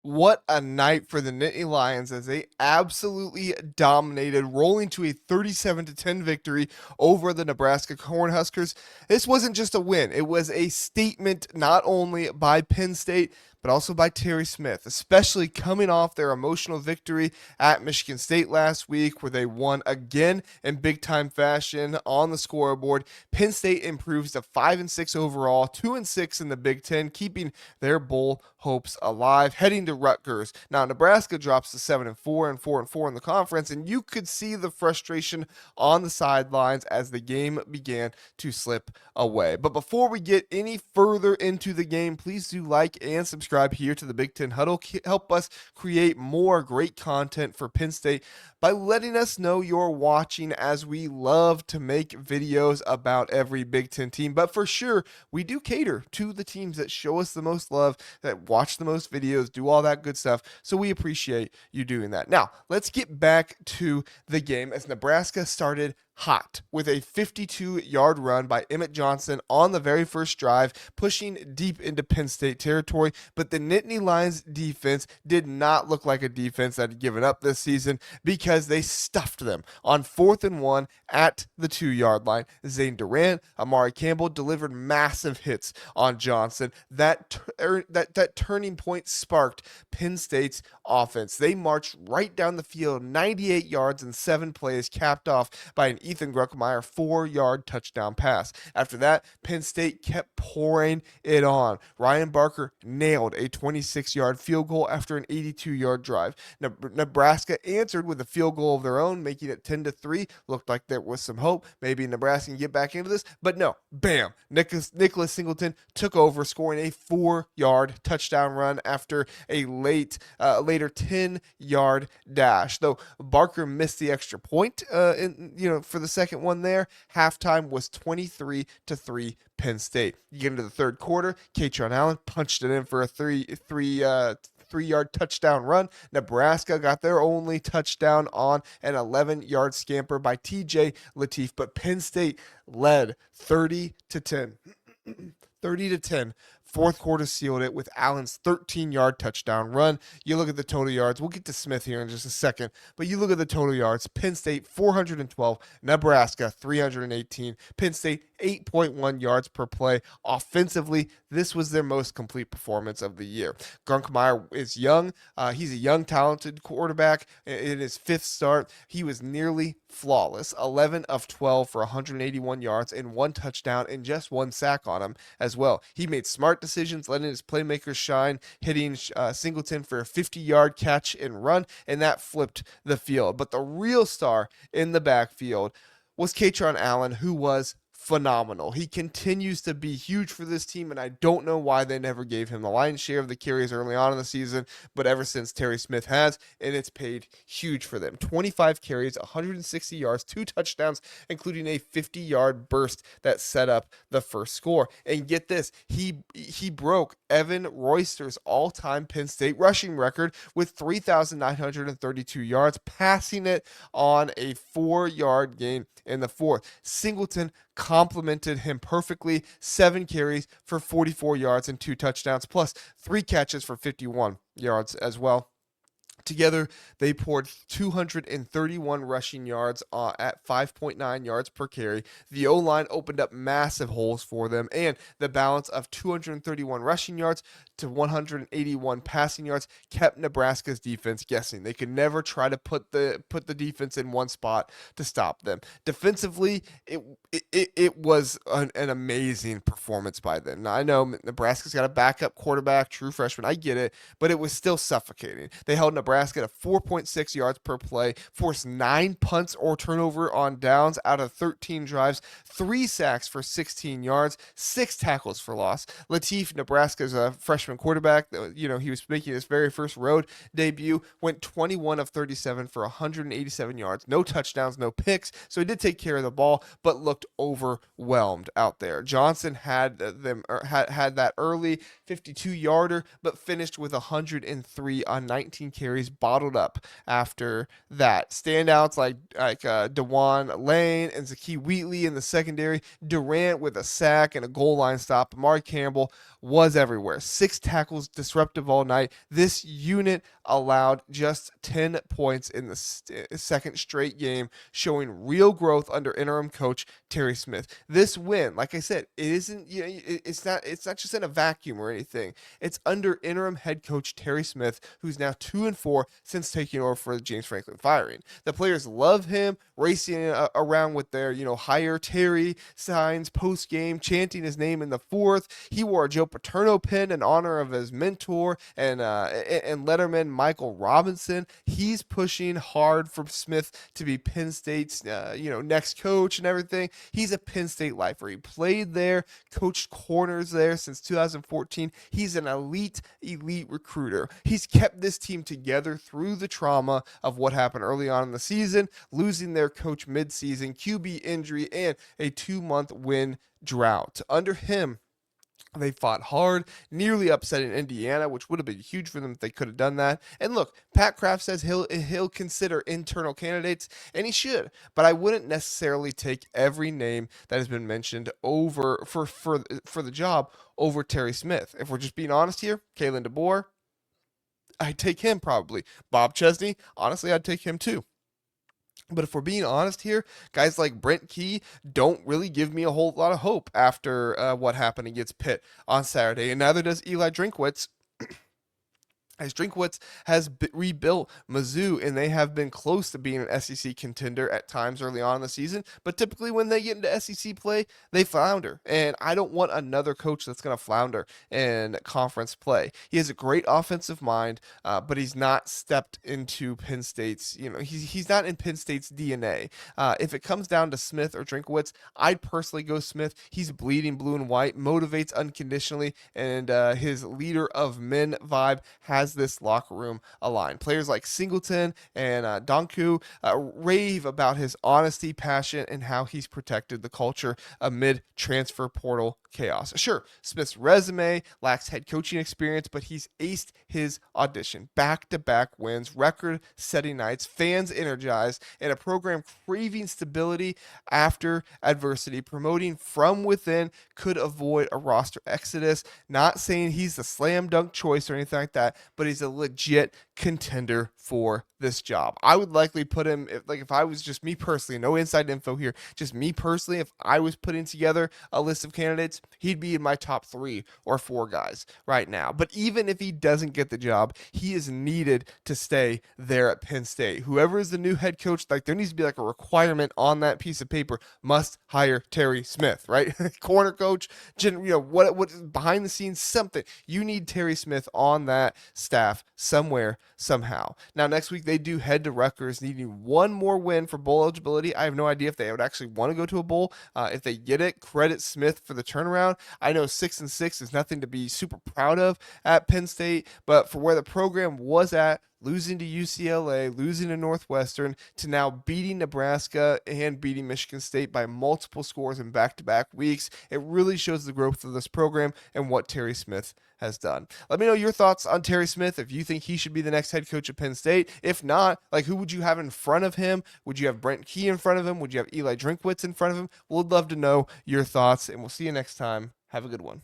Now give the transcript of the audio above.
What a night for the Nittany Lions as they absolutely dominated, rolling to a 37-10 victory over the Nebraska Cornhuskers. This wasn't just a win, it was a statement not only by Penn State, but also by Terry Smith, especially coming off their emotional victory at Michigan State last week, where they won again in big time fashion on the scoreboard. Penn State improves to 5-6 overall, 2-6 in the Big Ten, keeping their bowl hopes alive, heading to Rutgers. Now Nebraska drops to 7-4 and 4-4 in the conference, and you could see the frustration on the sidelines as the game began to slip away. But before we get any further into the game, please do like and subscribe here to the Big Ten Huddle. Help us create more great content for Penn State by letting us know you're watching, as we love to make videos about every Big Ten team. But for sure, we do cater to the teams that show us the most love, that watch the most videos, do all that good stuff. So we appreciate you doing that. Now, let's get back to the game as Nebraska started hot with a 52-yard run by Emmett Johnson on the very first drive, pushing deep into Penn State territory. But the Nittany Lions defense did not look like a defense that had given up this season, because they stuffed them on 4th and 1 at the 2-yard line. Zane Durant, Amari Campbell delivered massive hits on Johnson. That turning point sparked Penn State's offense. They marched right down the field, 98 yards in 7 plays, capped off by an Ethan Gruckmeyer 4-yard touchdown pass. After that, Penn State kept pouring it on. Ryan Barker nailed a 26-yard field goal after an 82-yard drive. Nebraska answered with a field goal of their own, making it 10-3. Looked like there was some hope. Maybe Nebraska can get back into this, but no. Bam! Nicholas Singleton took over, scoring a 4-yard touchdown run after a later 10-yard dash. Though Barker missed the extra point, for the second one there. Halftime was 23-3 Penn State. You get into the third quarter, Kaytron Allen punched it in for a three-yard touchdown run. Nebraska got their only touchdown on an 11-yard scamper by TJ Lateef, but Penn State led 30-10. 30-10. Fourth quarter sealed it with Allen's 13-yard touchdown run. You look at the total yards. We'll get to Smith here in just a second, but you look at the total yards. Penn State 412, Nebraska 318. Penn State 8.1 yards per play. Offensively, this was their most complete performance of the year. Grunkmeyer is young. He's a young, talented quarterback. In his 5th start, he was nearly flawless. 11 of 12 for 181 yards and 1 touchdown and just 1 sack on him as well. He made smart decisions, letting his playmakers shine, hitting Singleton for a 50-yard catch and run, and that flipped the field. But the real star in the backfield was Kaytron Allen, who was phenomenal. He continues to be huge for this team, and I don't know why they never gave him the lion's share of the carries early on in the season, but ever since Terry Smith has, and it's paid huge for them. 25 carries, 160 yards, 2 touchdowns, including a 50-yard burst that set up the first score. And get this, he broke Evan Royster's all-time Penn State rushing record with 3,932 yards, passing it on a 4-yard gain in the fourth. Singleton complemented him perfectly. 7 carries for 44 yards and 2 touchdowns, plus 3 catches for 51 yards as well. Together, they poured 231 rushing yards at 5.9 yards per carry. The O-line opened up massive holes for them, and the balance of 231 rushing yards to 181 passing yards kept Nebraska's defense guessing. They could never try to put the defense in one spot to stop them. Defensively, it was an amazing performance by them. Now, I know Nebraska's got a backup quarterback, true freshman. I get it, but it was still suffocating. They held Nebraska to 4.6 yards per play, forced 9 punts or turnover on downs out of 13 drives, 3 sacks for 16 yards, 6 tackles for loss. Lateef, Nebraska's a freshman quarterback, he was making his very first road debut, went 21 of 37 for 187 yards, no touchdowns, no picks, so he did take care of the ball, but looked overwhelmed out there. Johnson had that early 52-yarder, but finished with 103 on 19 carries secondaries bottled up after that. Standouts like DeJuan Lane and Zakee Wheatley in the secondary. Durant with a sack and a goal line stop. Amari Campbell was everywhere. 6 tackles, disruptive all night. This unit allowed just 10 points in the second straight game, showing real growth under interim coach Terry Smith. This win, like I said, it isn't, it's not just in a vacuum or anything. It's under interim head coach Terry Smith, who's now 2-4 since taking over for the James Franklin firing. The players love him, racing around with their, hire Terry signs post game, chanting his name in the fourth. He wore a Joe Paterno pin in honor of his mentor and Letterman Michael Robinson. He's pushing hard for Smith to be Penn State's next coach and everything. He's a Penn State lifer. He played there, coached corners there since 2014. He's an elite recruiter. He's kept this team together through the trauma of what happened early on in the season, losing their coach midseason, QB injury, and a 2-month win drought. Under him, they fought hard, nearly upsetting Indiana, which would have been huge for them if they could have done that. And look, Pat Kraft says he'll consider internal candidates, and he should. But I wouldn't necessarily take every name that has been mentioned over for the job over Terry Smith. If we're just being honest here, Kalen DeBoer, I'd take him probably. Bob Chesney, honestly, I'd take him too. But if we're being honest here, guys like Brent Key don't really give me a whole lot of hope after what happened against Pitt on Saturday, and neither does Eli Drinkwitz. As Drinkwitz has rebuilt Mizzou, and they have been close to being an SEC contender at times early on in the season, but typically when they get into SEC play, they flounder, and I don't want another coach that's going to flounder in conference play. He has a great offensive mind, but he's not stepped into Penn State's, he's not in Penn State's DNA. If it comes down to Smith or Drinkwitz, I'd personally go Smith. He's bleeding blue and white, motivates unconditionally, and his leader of men vibe has this locker room aligned. Players like Singleton and Donku rave about his honesty, passion, and how he's protected the culture amid transfer portal chaos. Sure, Smith's resume lacks head coaching experience, but he's aced his audition. Back-to-back wins, record-setting nights, fans energized, and a program craving stability after adversity. Promoting from within could avoid a roster exodus. Not saying he's the slam dunk choice or anything like that, but he's a legit contender for this job. I would likely put him, if I was just me personally, no inside info here, just me personally, if I was putting together a list of candidates, he'd be in my top 3 or 4 guys right now. But even if he doesn't get the job, he is needed to stay there at Penn State. Whoever is the new head coach, there needs to be a requirement on that piece of paper, must hire Terry Smith, right? Corner coach, what behind the scenes, something. You need Terry Smith on that staff somewhere, somehow. Now, next week, they do head to Rutgers, needing one more win for bowl eligibility. I have no idea if they would actually want to go to a bowl. If they get it, credit Smith for the turnaround. I know 6-6 is nothing to be super proud of at Penn State, but for where the program was at, losing to UCLA, losing to Northwestern, to now beating Nebraska and beating Michigan State by multiple scores in back-to-back weeks, it really shows the growth of this program and what Terry Smith has done. Let me know your thoughts on Terry Smith, if you think he should be the next head coach at Penn State. If not, who would you have in front of him? Would you have Brent Key in front of him? Would you have Eli Drinkwitz in front of him? We'd love to know your thoughts, and we'll see you next time. Have a good one.